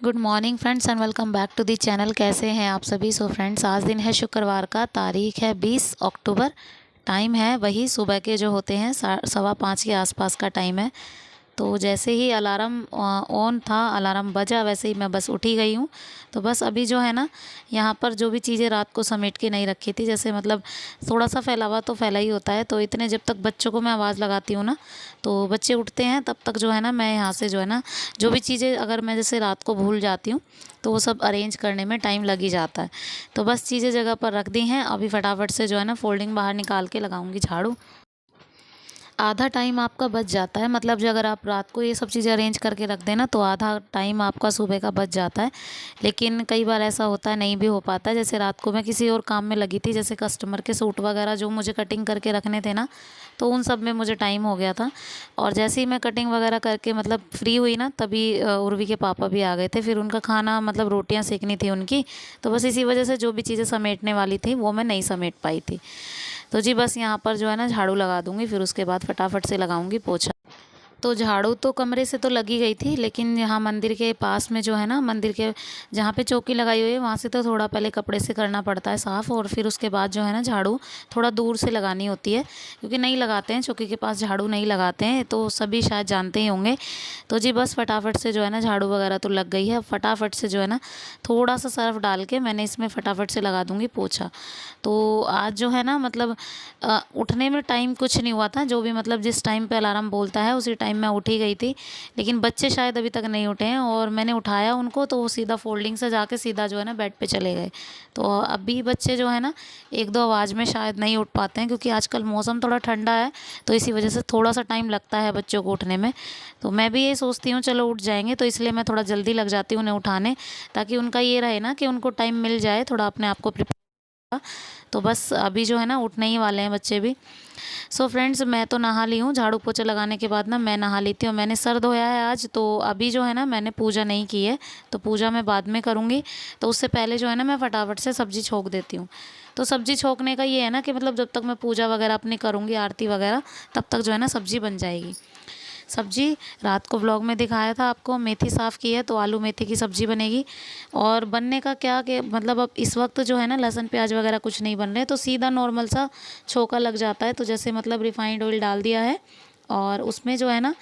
Good morning friends and welcome back to the channel. कैसे हैं आप सभी। सो फ्रेंड्स, आज दिन है शुक्रवार का, तारीख है 20 अक्टूबर। टाइम है वही सुबह के जो होते हैं 4:15 के आसपास का टाइम है। तो जैसे ही अलार्म ऑन था, अलार्म बजा, वैसे ही मैं बस उठी गई हूँ। तो बस अभी जो है ना, यहाँ पर जो भी चीज़ें रात को समेट के नहीं रखी थी, जैसे मतलब थोड़ा सा फैला हुआ तो फैला ही होता है, तो इतने जब तक बच्चों को मैं आवाज़ लगाती हूँ ना, तो बच्चे उठते हैं, तब तक जो है ना मैं यहाँ से जो है ना, जो भी चीज़ें अगर मैं जैसे रात को भूल जाती हूँ तो वो सब अरेंज करने में टाइम लग ही जाता है। तो बस चीज़ें जगह पर रख दी हैं। अभी फटाफट से जो है ना फोल्डिंग बाहर निकाल के लगाऊंगी झाड़ू। आधा टाइम आपका बच जाता है, मतलब जो अगर आप रात को ये सब चीज़ें अरेंज करके रख देना तो आधा टाइम आपका सुबह का बच जाता है। लेकिन कई बार ऐसा होता है नहीं भी हो पाता है। जैसे रात को मैं किसी और काम में लगी थी, जैसे कस्टमर के सूट वगैरह जो मुझे कटिंग करके रखने थे ना, तो उन सब में मुझे टाइम हो गया था। और जैसे ही मैं कटिंग वगैरह करके मतलब फ्री हुई ना, तभी उर्वी के पापा भी आ गए थे। फिर उनका खाना मतलब रोटियां सेकनी थी उनकी, तो बस इसी वजह से जो भी चीज़ें समेटने वाली थी वो मैं नहीं समेट पाई थी। तो जी बस यहाँ पर जो है ना झाड़ू लगा दूँगी, फिर उसके बाद फटाफट से लगाऊँगी पोछा। तो झाड़ू तो कमरे से तो लगी गई थी, लेकिन यहाँ मंदिर के पास में जो है ना, मंदिर के जहाँ पे चौकी लगाई हुई है वहाँ से तो थोड़ा पहले कपड़े से करना पड़ता है साफ़, और फिर उसके बाद जो है ना झाड़ू थोड़ा दूर से लगानी होती है, क्योंकि नहीं लगाते हैं चौकी के पास झाड़ू नहीं लगाते हैं, तो सभी शायद जानते ही होंगे। तो जी बस फटाफट से जो है ना झाड़ू वगैरह तो लग गई है। फटाफट से जो है ना थोड़ा सा सर्फ डाल के मैंने इसमें फटाफट से लगा दूँगी पोछा। तो आज जो है ना मतलब उठने में टाइम कुछ नहीं हुआ था, जो भी मतलब जिस टाइम पे अलार्म बोलता है उसी टाइम मैं उठी गई थी। लेकिन बच्चे शायद अभी तक नहीं उठे हैं, और मैंने उठाया उनको तो वो सीधा फोल्डिंग से जाके सीधा जो है ना बेड पे चले गए। तो अभी बच्चे जो है ना एक दो आवाज़ में शायद नहीं उठ पाते हैं, क्योंकि आजकल मौसम थोड़ा ठंडा है, तो इसी वजह से थोड़ा सा टाइम लगता है बच्चों को उठने में। तो मैं भी ये सोचती हूँ चलो उठ जाएंगे, तो इसलिए मैं थोड़ा जल्दी लग जाती हूँ उन्हें उठाने, ताकि उनका ये रहे ना कि उनको टाइम मिल जाए थोड़ा अपने आप को प्रिपेयर। तो बस अभी जो है ना उठने ही वाले हैं बच्चे भी। सो फ्रेंड्स, मैं तो नहा ली हूँ। झाड़ू पोछा लगाने के बाद ना मैं नहा लेती हूँ। मैंने सर धोया है आज, तो अभी जो है ना मैंने पूजा नहीं की है, तो पूजा मैं बाद में करूँगी। तो उससे पहले जो है ना मैं फटाफट से सब्ज़ी छोंक देती हूँ। तो सब्ज़ी छोंकने का ये है ना कि मतलब जब तक मैं पूजा वगैरह अपनी करूँगी, आरती वगैरह, तब तक जो है ना सब्ज़ी बन जाएगी। सब्जी रात को व्लॉग में दिखाया था आपको, मेथी साफ़ की है, तो आलू मेथी की सब्ज़ी बनेगी। और बनने का क्या कि मतलब अब इस वक्त जो है ना लहसुन प्याज वगैरह कुछ नहीं बन रहे, तो सीधा नॉर्मल सा छोंका लग जाता है। तो जैसे मतलब रिफाइंड ऑयल डाल दिया है, और उसमें जो है ना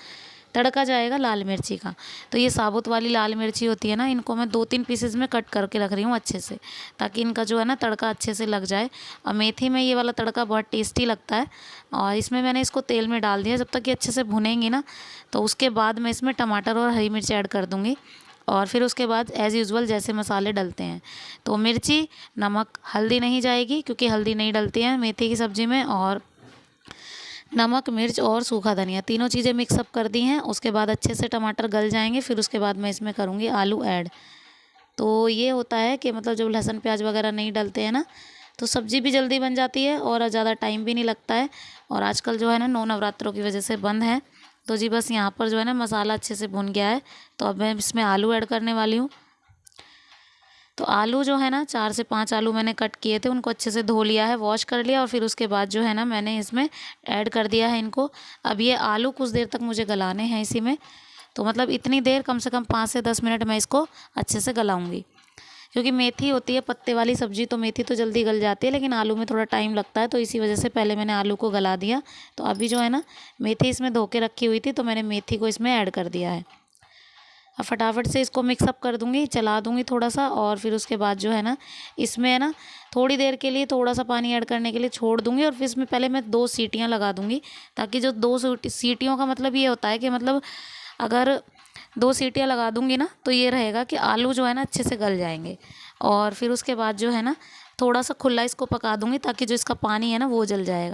तड़का जाएगा लाल मिर्ची का। तो ये साबुत वाली लाल मिर्ची होती है ना, इनको मैं 2-3 पीसेस में कट करके रख रही हूँ अच्छे से, ताकि इनका जो है ना तड़का अच्छे से लग जाए। और मेथी में ये वाला तड़का बहुत टेस्टी लगता है। और इसमें मैंने इसको तेल में डाल दिया। जब तक ये अच्छे से भुनेंगी ना, तो उसके बाद मैं इसमें टमाटर और हरी मिर्च ऐड कर दूँगी। और फिर उसके बाद एज़ यूजुअल जैसे मसाले डलते हैं, तो मिर्ची, नमक, हल्दी नहीं जाएगी क्योंकि हल्दी नहीं डलती है मेथी की सब्ज़ी में, और नमक, मिर्च और सूखा धनिया, तीनों चीज़ें मिक्सअप कर दी हैं। उसके बाद अच्छे से टमाटर गल जाएंगे, फिर उसके बाद मैं इसमें करूँगी आलू ऐड। तो ये होता है कि मतलब जब लहसुन प्याज वगैरह नहीं डलते हैं ना, तो सब्ज़ी भी जल्दी बन जाती है और ज़्यादा टाइम भी नहीं लगता है। और आजकल जो है ना 9 नवरात्रों की वजह से बंद है। तो जी बस यहाँ पर जो है ना मसाला अच्छे से भुन गया है, तो अब मैं इसमें आलू ऐड करने वाली हूँ। तो आलू जो है ना 4 से 5 आलू मैंने कट किए थे, उनको अच्छे से धो लिया है, वॉश कर लिया, और फिर उसके बाद जो है ना मैंने इसमें ऐड कर दिया है इनको। अब ये आलू कुछ देर तक मुझे गलाने हैं इसी में, तो मतलब इतनी देर कम से कम 5 से 10 मिनट मैं इसको अच्छे से गलाऊंगी। क्योंकि मेथी होती है पत्ते वाली सब्ज़ी, तो मेथी तो जल्दी गल जाती है, लेकिन आलू में थोड़ा टाइम लगता है, तो इसी वजह से पहले मैंने आलू को गला दिया। तो अभी जो है ना मेथी इसमें धो के रखी हुई थी, तो मैंने मेथी को इसमें ऐड कर दिया है। अब फटाफट से इसको मिक्सअप कर दूंगी, चला दूंगी थोड़ा सा, और फिर उसके बाद जो है ना इसमें है ना थोड़ी देर के लिए थोड़ा सा पानी ऐड करने के लिए छोड़ दूंगी। और फिर इसमें पहले मैं 2 सीटियां लगा दूंगी, ताकि जो 2 सीटियों का मतलब ये होता है कि मतलब अगर 2 सीटियां लगा दूंगी ना, तो ये रहेगा कि आलू जो है ना अच्छे से गल जाएंगे। और फिर उसके बाद जो है ना थोड़ा सा खुला इसको पका दूंगी, ताकि जो इसका पानी है ना वो जल जाएगा।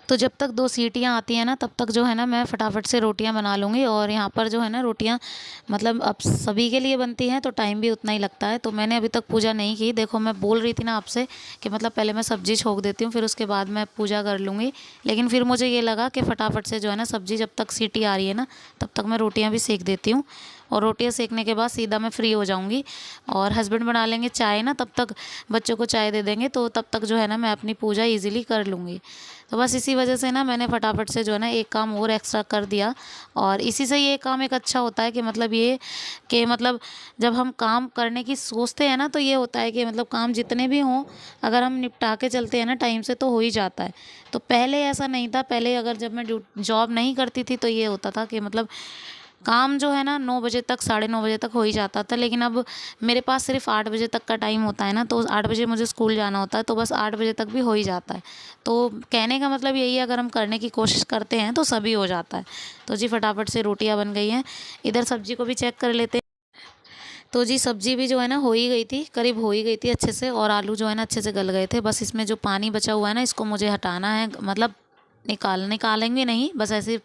तो जब तक 2 सीटियाँ आती हैं ना, तब तक जो है ना मैं फटाफट से रोटियां बना लूँगी। और यहाँ पर जो है ना रोटियां मतलब अब सभी के लिए बनती हैं, तो टाइम भी उतना ही लगता है। तो मैंने अभी तक पूजा नहीं की। देखो मैं बोल रही थी ना आपसे कि मतलब पहले मैं सब्ज़ी छोंक देती हूँ, फिर उसके बाद मैं पूजा कर लूँगी। लेकिन फिर मुझे ये लगा कि फटाफट से जो है ना सब्ज़ी जब तक सीटी आ रही है ना, तब तक मैं रोटियाँ भी सेक देती हूँ। और रोटियां सेकने के बाद सीधा मैं फ्री हो जाऊंगी, और हस्बैंड बना लेंगे चाय ना, तब तक बच्चों को चाय दे देंगे, तो तब तक जो है ना मैं अपनी पूजा इजीली कर लूँगी। तो बस इसी वजह से ना मैंने फटाफट से जो है ना एक काम और एक्स्ट्रा कर दिया। और इसी से ये काम एक अच्छा होता है कि मतलब ये कि मतलब जब हम काम करने की सोचते हैं ना तो ये होता है कि मतलब काम जितने भी हों अगर हम निपटा के चलते हैं ना टाइम से तो हो ही जाता है। तो पहले ऐसा नहीं था, पहले अगर जब मैं जॉब नहीं करती थी तो ये होता था कि मतलब काम जो है ना 9 बजे तक 9:30 बजे तक हो ही जाता था। लेकिन अब मेरे पास सिर्फ 8 बजे तक का टाइम होता है ना, तो 8 बजे मुझे स्कूल जाना होता है तो बस 8 बजे तक भी हो ही जाता है। तो कहने का मतलब यही है, अगर हम करने की कोशिश करते हैं तो सभी हो जाता है। तो जी फटाफट से रोटियां बन गई हैं। इधर सब्जी को भी चेक कर लेते हैं। तो जी सब्जी भी जो है ना हो ही गई थी, करीब हो ही गई थी अच्छे से, और आलू जो है ना अच्छे से गल गए थे। बस इसमें जो पानी बचा हुआ है ना इसको मुझे हटाना है, मतलब निकालेंगे नहीं, बस ऐसे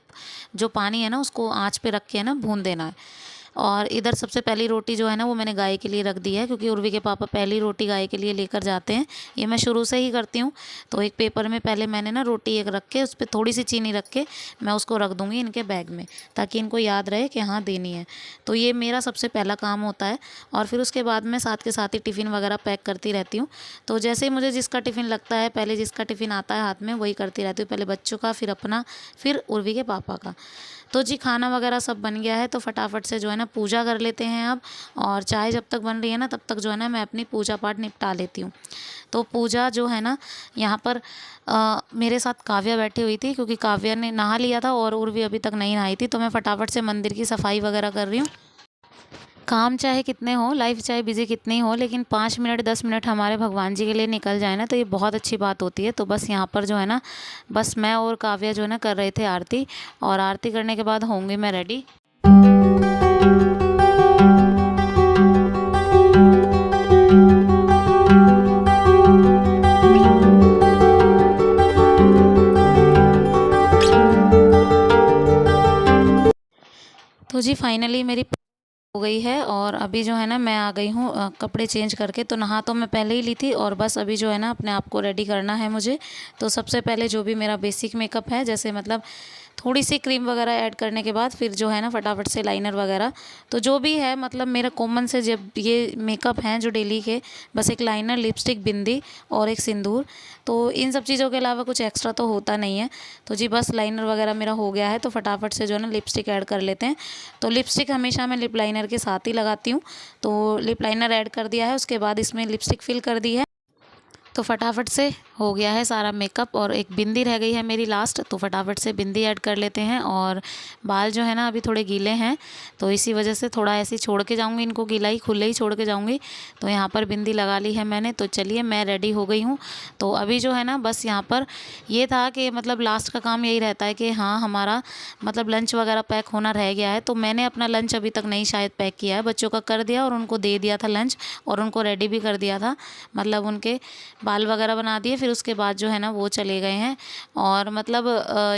जो पानी है ना उसको आँच पे रख के है ना भून देना है। और इधर सबसे पहली रोटी जो है ना वो मैंने गाय के लिए रख दी है, क्योंकि उर्वी के पापा पहली रोटी गाय के लिए लेकर जाते हैं। ये मैं शुरू से ही करती हूँ। तो एक पेपर में पहले मैंने ना रोटी एक रख के उस पर थोड़ी सी चीनी रख के मैं उसको रख दूँगी इनके बैग में, ताकि इनको याद रहे कि हाँ देनी है। तो ये मेरा सबसे पहला काम होता है। और फिर उसके बाद मैं साथ के साथ ही टिफ़िन वगैरह पैक करती रहती हूँ। तो जैसे ही मुझे जिसका टिफ़िन लगता है, पहले जिसका टिफ़िन आता है हाथ में वही करती रहती हूँ। पहले बच्चों का, फिर अपना, फिर उर्वी के पापा का। तो जी खाना वगैरह सब बन गया है, तो फटाफट से जो है ना पूजा कर लेते हैं अब। और चाय जब तक बन रही है ना तब तक जो है ना मैं अपनी पूजा पाठ निपटा लेती हूँ। तो पूजा जो है ना यहाँ पर मेरे साथ काव्या बैठी हुई थी, क्योंकि काव्या ने नहा लिया था और उर्वी अभी तक नहीं नहाई थी। तो मैं फटाफट से मंदिर की सफाई वगैरह कर रही हूँ। काम चाहे कितने हो, लाइफ चाहे बिजी कितनी हो, लेकिन 5 मिनट 10 मिनट हमारे भगवान जी के लिए निकल जाए ना तो ये बहुत अच्छी बात होती है। तो बस यहाँ पर जो है ना बस मैं और काव्या जो है ना कर रहे थे आरती, और आरती करने के बाद होंगी मैं रेडी। तो जी फाइनली मेरी हो गई है, और अभी जो है ना मैं आ गई हूँ कपड़े चेंज करके। तो नहा तो मैं पहले ही ली थी, और बस अभी जो है ना अपने आप को रेडी करना है मुझे। तो सबसे पहले जो भी मेरा बेसिक मेकअप है, जैसे मतलब थोड़ी सी क्रीम वगैरह ऐड करने के बाद फिर जो है ना फटाफट से लाइनर वगैरह, तो जो भी है मतलब मेरा कॉमन से जब ये मेकअप हैं जो डेली के, बस एक लाइनर, लिपस्टिक, बिंदी और एक सिंदूर। तो इन सब चीज़ों के अलावा कुछ एक्स्ट्रा तो होता नहीं है। तो जी बस लाइनर वगैरह मेरा हो गया है, तो फटाफट से जो है ना लिपस्टिक ऐड कर लेते हैं। तो लिपस्टिक हमेशा मैं लिप लाइनर के साथ ही लगाती हूँ। तो लिप लाइनर ऐड कर दिया है, उसके बाद इसमें लिपस्टिक फिल कर दी है। तो फटाफट से हो गया है सारा मेकअप, और एक बिंदी रह गई है मेरी लास्ट, तो फटाफट से बिंदी ऐड कर लेते हैं। और बाल जो है ना अभी थोड़े गीले हैं, तो इसी वजह से थोड़ा ऐसे छोड़ के जाऊंगी इनको, गीला ही खुले ही छोड़ के जाऊंगी। तो यहाँ पर बिंदी लगा ली है मैंने। तो चलिए मैं रेडी हो गई हूँ। तो अभी जो है ना बस यहाँ पर ये था कि मतलब लास्ट का काम यही रहता है कि हाँ हमारा मतलब लंच वगैरह पैक होना रह गया है। तो मैंने अपना लंच अभी तक नहीं शायद पैक किया है, बच्चों का कर दिया और उनको दे दिया था लंच, और उनको रेडी भी कर दिया था, मतलब उनके बाल वगैरह बना दिए। फिर उसके बाद जो है ना वो चले गए हैं। और मतलब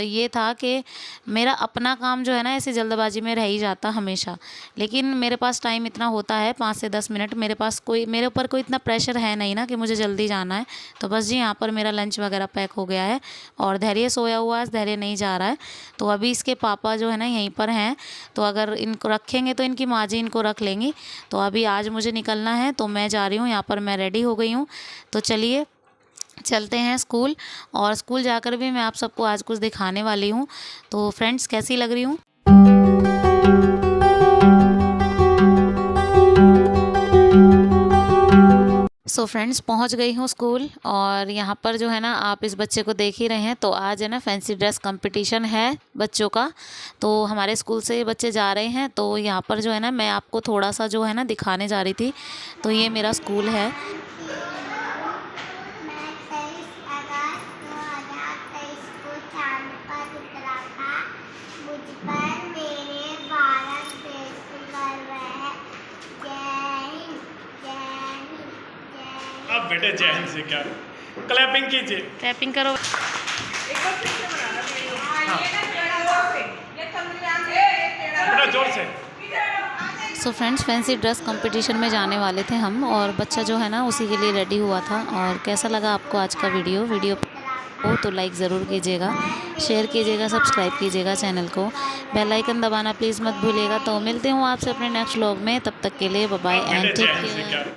ये था कि मेरा अपना काम जो है ना ऐसे जल्दबाजी में रह ही जाता हमेशा, लेकिन मेरे पास टाइम इतना होता है 5 से 10 मिनट। मेरे ऊपर कोई इतना प्रेशर है नहीं ना कि मुझे जल्दी जाना है। तो बस जी यहाँ पर मेरा लंच वगैरह पैक हो गया है, और धैर्य सोया हुआ है, धैर्य नहीं जा रहा है। तो अभी इसके पापा जो है ना यहीं पर हैं, तो अगर इनको रखेंगे तो इनकी माँ जी इनको रख लेंगी। तो अभी आज मुझे निकलना है, तो मैं जा रही हूँ। यहाँ पर मैं रेडी हो गई हूँ। तो चलिए चलते हैं स्कूल, और स्कूल जाकर भी मैं आप सबको आज कुछ दिखाने वाली हूँ। तो फ्रेंड्स कैसी लग रही हूँ? सो फ्रेंड्स पहुँच गई हूँ स्कूल, और यहाँ पर जो है ना आप इस बच्चे को देख ही रहे हैं। तो आज है ना फैंसी ड्रेस कंपटीशन है बच्चों का, तो हमारे स्कूल से ये बच्चे जा रहे हैं। तो यहाँ पर जो है ना मैं आपको थोड़ा सा जो है ना दिखाने जा रही थी। तो ये मेरा स्कूल है। अब बेटे जय हिंद से क्या क्लैपिंग कीजिए, क्लैपिंग करो। बेटा जोर से। So friends fancy dress competition में जाने वाले थे हम, और बच्चा जो है ना उसी के लिए रेडी हुआ था। और कैसा लगा आपको आज का वीडियो हो तो लाइक ज़रूर कीजिएगा, शेयर कीजिएगा, सब्सक्राइब कीजिएगा चैनल को, बेल आइकन दबाना प्लीज़ मत भूलिएगा। तो मिलते हूँ आपसे अपने नेक्स्ट व्लॉग में, तब तक के लिए bye bye and take care.